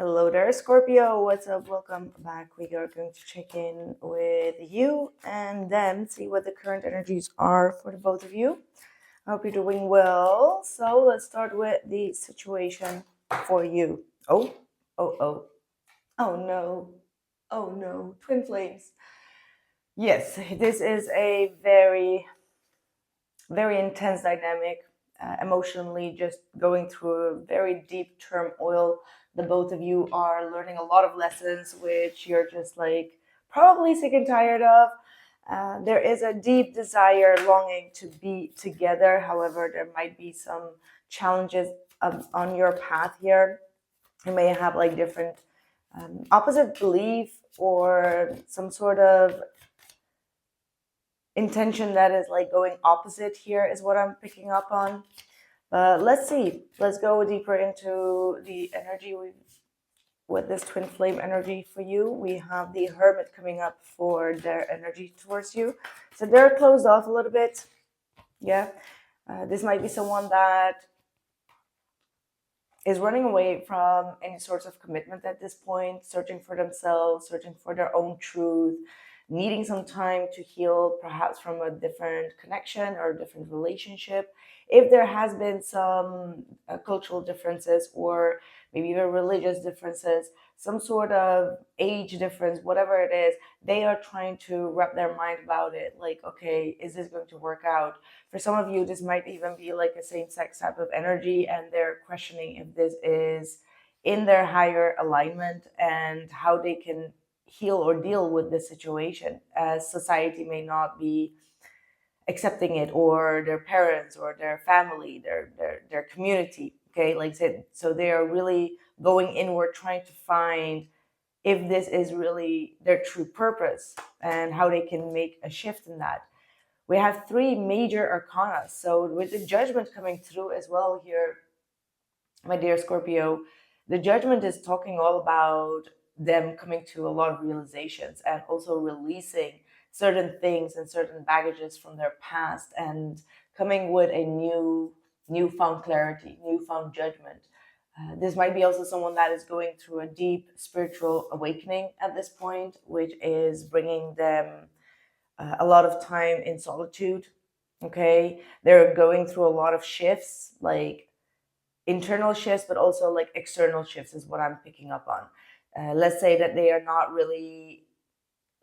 Hello there, Scorpio. What's up? Welcome back. We are going to check in with you and then see what the current energies are for the both of you. I hope you're doing well. So let's start with the situation for you. Oh, oh, oh, oh no, oh no, twin flames. Yes, this is a very, very intense dynamic. Emotionally, just going through a very deep turmoil. The both of you are learning a lot of lessons, which you're just like probably sick and tired of. There is a deep desire, longing to be together. However, there might be some challenges on your path here. You may have like different opposite belief or some sort of intention that is like going opposite here is what I'm picking up on. But let's see. Let's go deeper into the energy with this twin flame energy for you. We have the Hermit coming up for their energy towards you. So they're closed off a little bit. Yeah. This might be someone that is running away from any sorts of commitment at this point, searching for themselves, searching for their own truth, needing some time to heal, perhaps from a different connection or a different relationship. If there has been some cultural differences or maybe even religious differences, some sort of age difference, whatever it is, they are trying to wrap their mind about it. Like, okay, is this going to work out? For some of you, this might even be like a same-sex type of energy, and they're questioning if this is in their higher alignment and how they can heal or deal with this situation, as society may not be accepting it, or their parents or their family, their community. Okay, like I said, so they are really going inward, trying to find if this is really their true purpose and how they can make a shift in that. We have three major arcana. So with the judgment coming through as well here, my dear Scorpio, the judgment is talking all about them coming to a lot of realizations and also releasing certain things and certain baggages from their past and coming with a newfound clarity, newfound judgment. This might be also someone that is going through a deep spiritual awakening at this point, which is bringing them a lot of time in solitude. Okay, they're going through a lot of shifts, like internal shifts, but also like external shifts is what I'm picking up on. Let's say that they are not really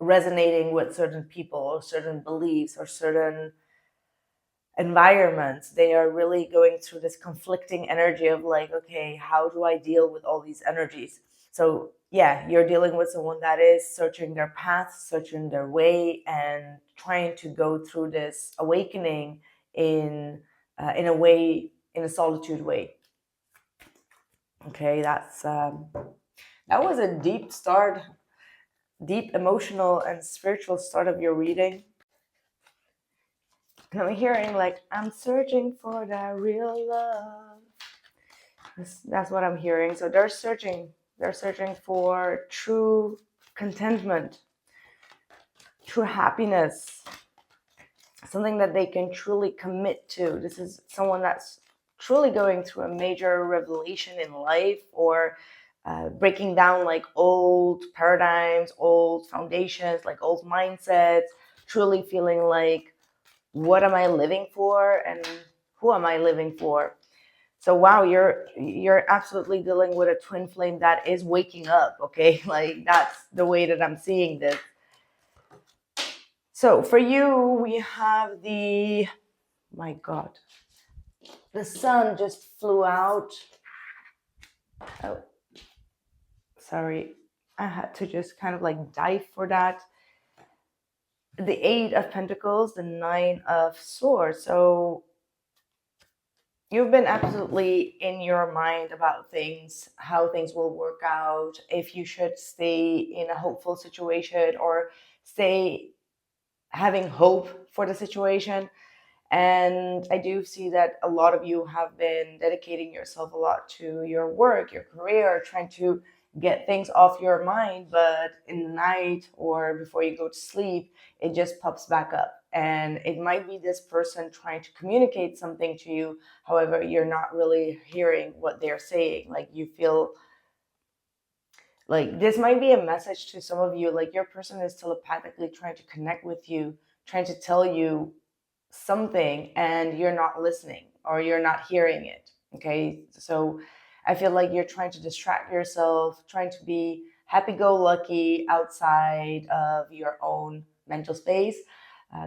resonating with certain people or certain beliefs or certain environments. They are really going through this conflicting energy of like, okay, how do I deal with all these energies? So yeah, you're dealing with someone that is searching their path, searching their way, and trying to go through this awakening in a way, in a solitude way. Okay, that was a deep start, deep emotional and spiritual start of your reading. And I'm hearing like, I'm searching for that real love. That's what I'm hearing. So they're searching for true contentment, true happiness, something that they can truly commit to. This is someone that's truly going through a major revelation in life, or breaking down like old paradigms, old foundations, like old mindsets, truly feeling like, what am I living for and who am I living for? So wow, you're absolutely dealing with a twin flame that is waking up, okay? Like that's the way that I'm seeing this. So for you, we have my God, the sun just flew out. Oh, sorry. I had to just kind of like dive for that. The Eight of Pentacles, the Nine of Swords. So you've been absolutely in your mind about things, how things will work out, if you should stay in a hopeful situation or stay having hope for the situation. And I do see that a lot of you have been dedicating yourself a lot to your work, your career, trying to get things off your mind. But in the night or before you go to sleep, it just pops back up. And it might be this person trying to communicate something to you. However, you're not really hearing what they're saying. Like you feel Like, this might be a message to some of you, like your person is telepathically trying to connect with you, trying to tell you something, and you're not listening or you're not hearing it. Okay, so I feel like you're trying to distract yourself, trying to be happy-go-lucky outside of your own mental space.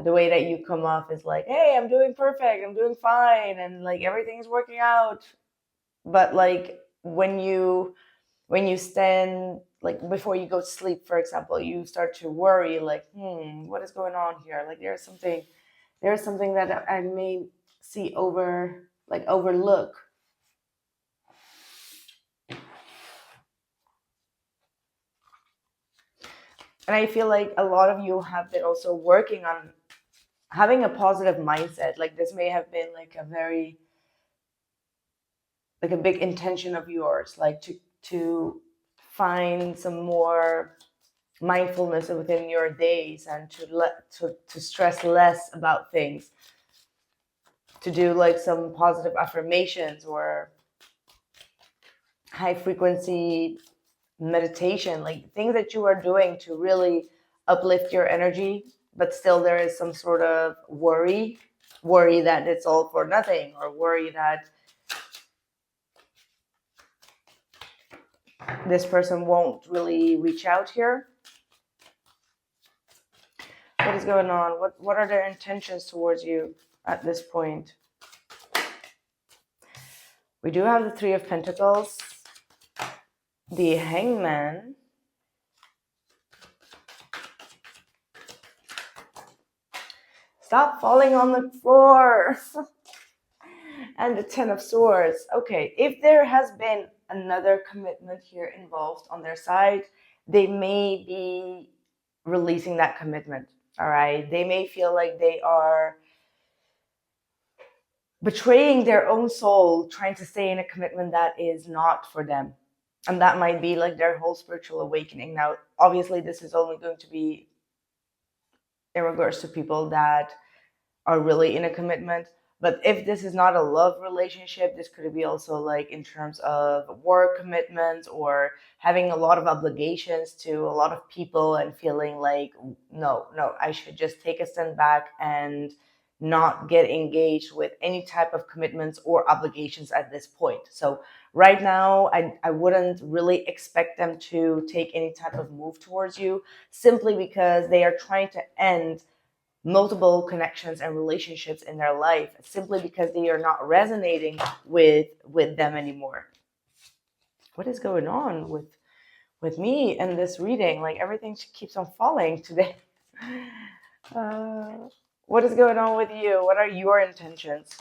The way that you come off is like, hey, I'm doing perfect, I'm doing fine, and like everything's working out. But like when you stand, like before you go to sleep, for example, you start to worry, like, what is going on here? Like there's something that I may see overlook. And I feel like a lot of you have been also working on having a positive mindset. Like, this may have been like a big intention of yours, like to find some more mindfulness within your days, and to stress less about things, to do like some positive affirmations or high frequency meditation, like things that you are doing to really uplift your energy. But still there is some sort of worry that it's all for nothing, or worry that this person won't really reach out here. What is going on? What are their intentions towards you at this point? We do have the Three of Pentacles, the Hangman, stop falling on the floor, and the Ten of Swords. Okay, if there has been another commitment here involved on their side, they may be releasing that commitment. All right, they may feel like they are betraying their own soul, trying to stay in a commitment that is not for them. And that might be like their whole spiritual awakening. Now, obviously, this is only going to be in regards to people that are really in a commitment. But if this is not a love relationship, this could be also like in terms of work commitments, or having a lot of obligations to a lot of people and feeling like, no, I should just take a step back and not get engaged with any type of commitments or obligations at this point. So right now, I wouldn't really expect them to take any type of move towards you, simply because they are trying to end multiple connections and relationships in their life, simply because they are not resonating with them anymore. What is going on with me and this reading? Like, everything keeps on falling today. What is going on with you? What are your intentions?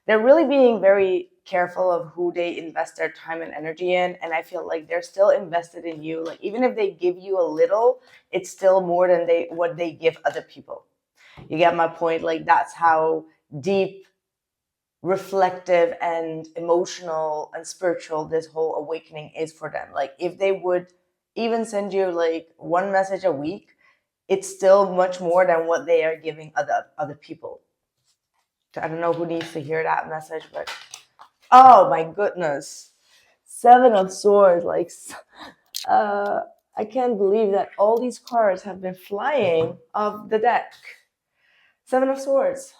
They're really being very careful of who they invest their time and energy in, and I feel like they're still invested in you. Like, even if they give you a little, it's still more than what they give other people. You get my point? Like, that's how deep, reflective, and emotional and spiritual this whole awakening is for them. Like, if they would even send you like one message a week, it's still much more than what they are giving other people. I don't know who needs to hear that message, but oh my goodness. Seven of Swords. Like, I can't believe that all these cards have been flying off the deck. Seven of Swords.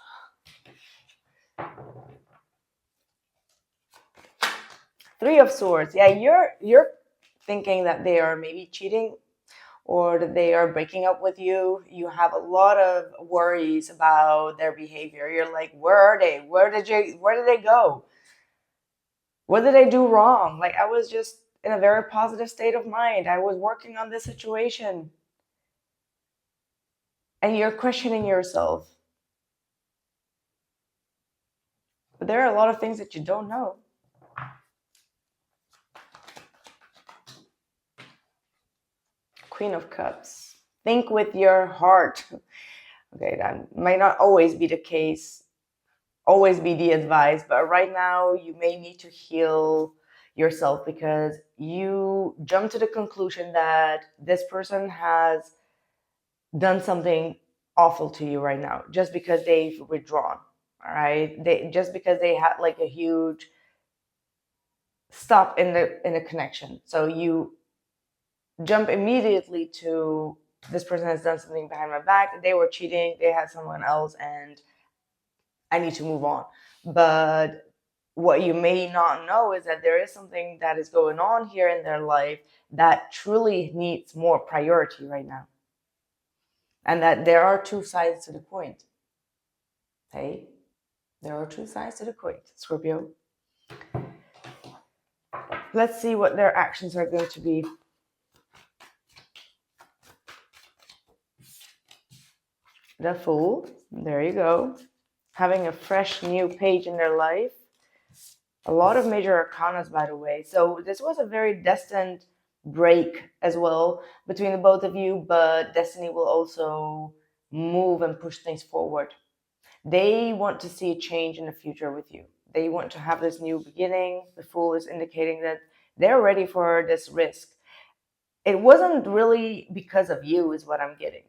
Three of Swords. Yeah, you're thinking that they are maybe cheating, or that they are breaking up with you. You have a lot of worries about their behavior. You're like, where are they? Where did they go? What did I do wrong? Like, I was just in a very positive state of mind. I was working on this situation. And you're questioning yourself. But there are a lot of things that you don't know. Queen of Cups. Think with your heart. Okay, that might not always be the case, always be the advice, but right now you may need to heal yourself, because you jump to the conclusion that this person has done something awful to you right now just because they've withdrawn. All right, just because they had like a huge stop in the connection. So jump immediately to this person has done something behind my back, they were cheating, they had someone else, and I need to move on. But what you may not know is that there is something that is going on here in their life that truly needs more priority right now. And that there are two sides to the coin. Hey, there are two sides to the coin, Scorpio. Let's see what their actions are going to be. The Fool. There you go. Having a fresh new page in their life. A lot of major arcanas, by the way. So this was a very destined break as well between the both of you, but destiny will also move and push things forward. They want to see a change in the future with you. They want to have this new beginning. The Fool is indicating that they're ready for this risk. It wasn't really because of you, is what I'm getting.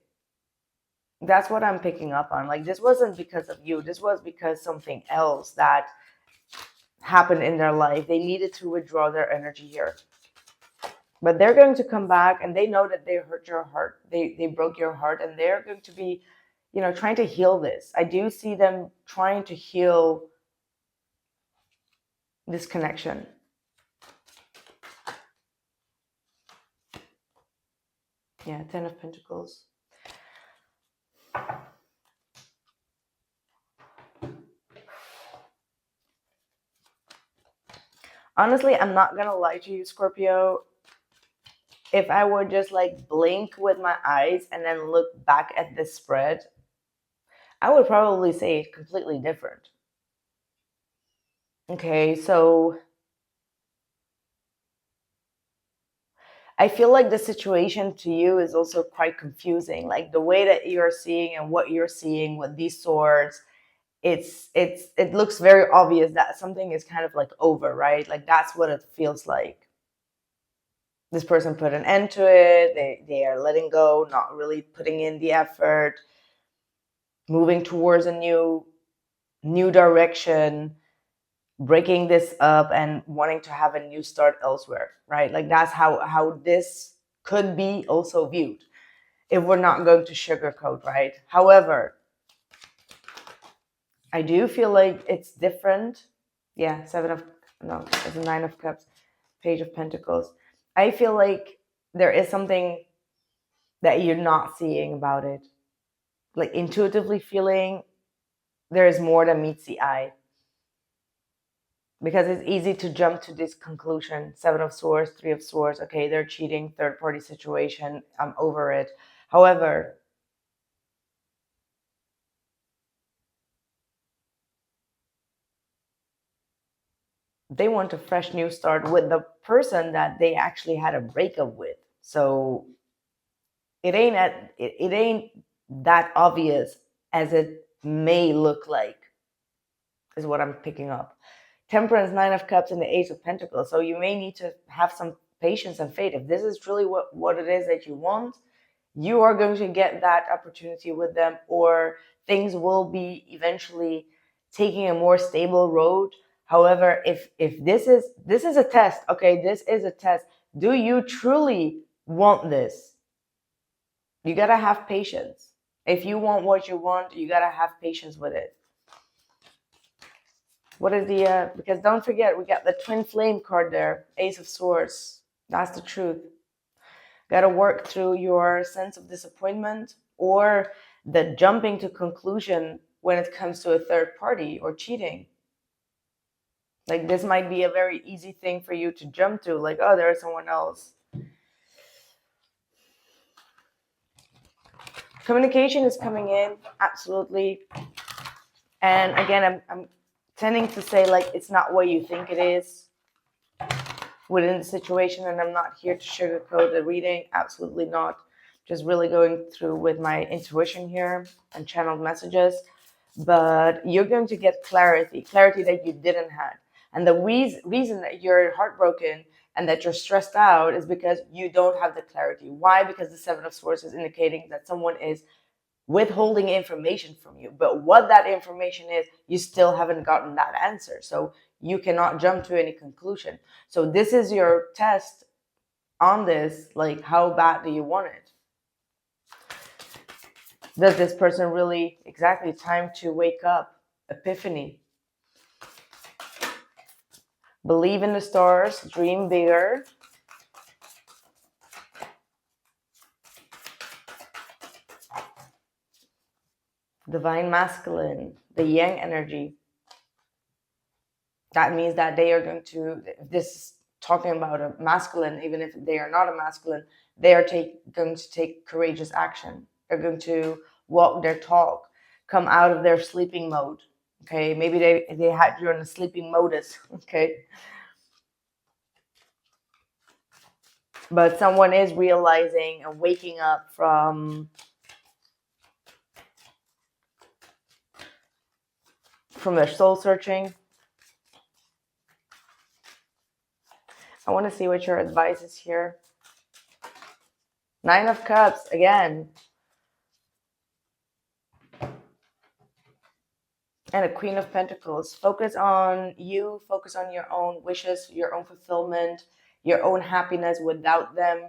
That's what I'm picking up on. Like, this wasn't because of you. This was because something else that happened in their life. They needed to withdraw their energy here. But they're going to come back, and they know that they hurt your heart. They broke your heart, and they're going to be, trying to heal this. I do see them trying to heal this connection. Yeah, 10 of Pentacles. Honestly, I'm not gonna lie to you, Scorpio. If I would just like blink with my eyes and then look back at this spread, I would probably say it's completely different. Okay, so I feel like the situation to you is also quite confusing. Like the way that you're seeing and what you're seeing with these swords, it looks very obvious that something is kind of like over, right? Like that's what it feels like. This person put an end to it. They are letting go, not really putting in the effort, moving towards a new direction, breaking this up and wanting to have a new start elsewhere, right? Like that's how this could be also viewed if we're not going to sugarcoat, right? However, I do feel like it's different. Yeah, it's a 9 of Cups, Page of Pentacles. I feel like there is something that you're not seeing about it. Like intuitively feeling there is more than meets the eye. Because it's easy to jump to this conclusion. 7 of Swords, 3 of Swords. Okay, they're cheating, third party situation. I'm over it. However, they want a fresh new start with the person that they actually had a breakup with. So it ain't that obvious as it may look like, is what I'm picking up. Temperance, 9 of Cups, and the Ace of Pentacles. So you may need to have some patience and faith. If this is truly what it is that you want, you are going to get that opportunity with them, or things will be eventually taking a more stable road. However, if this is a test, okay, this is a test. Do you truly want this? You gotta have patience. If you want what you want, you gotta have patience with it. What is the, because don't forget, we got the Twin Flame card there, Ace of Swords. That's the truth. Got to work through your sense of disappointment or the jumping to conclusion when it comes to a third party or cheating. Like this might be a very easy thing for you to jump to, like, oh, there's someone else. Communication is coming in, absolutely. And again, I'm tending to say, like, it's not what you think it is within the situation, and I'm not here to sugarcoat the reading, absolutely not. Just really going through with my intuition here and channeled messages. But you're going to get clarity that you didn't have. And the reason that you're heartbroken and that you're stressed out is because you don't have the clarity. Why? Because the 7 of Swords is indicating that someone is withholding information from you. But what that information is, you still haven't gotten that answer. So you cannot jump to any conclusion. So this is your test on this, like, how bad do you want it? Does this person really, exactly, time to wake up, epiphany. Believe in the stars, dream bigger. Divine masculine, the yang energy. That means that they are going to, this is talking about a masculine, even if they are not a masculine, they are going to take courageous action. They're going to walk their talk, come out of their sleeping mode. Okay, maybe they had you in a sleeping modus. Okay, but someone is realizing and waking up from their soul searching. I want to see what your advice is here. 9 of Cups again. And a Queen of Pentacles. Focus on you. Focus on your own wishes, your own fulfillment, your own happiness without them.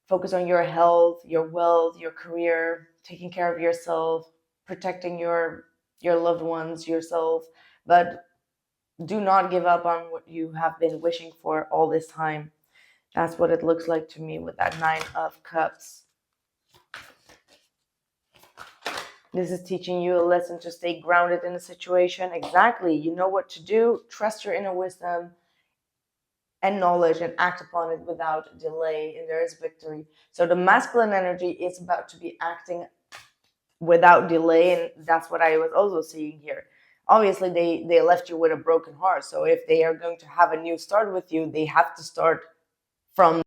Focus on your health, your wealth, your career, taking care of yourself, protecting your loved ones, yourself. But do not give up on what you have been wishing for all this time. That's what it looks like to me with that 9 of Cups. This is teaching you a lesson to stay grounded in a situation. Exactly. You know what to do. Trust your inner wisdom and knowledge and act upon it without delay. And there is victory. So the masculine energy is about to be acting without delay. And that's what I was also seeing here. Obviously, they left you with a broken heart. So if they are going to have a new start with you, they have to start from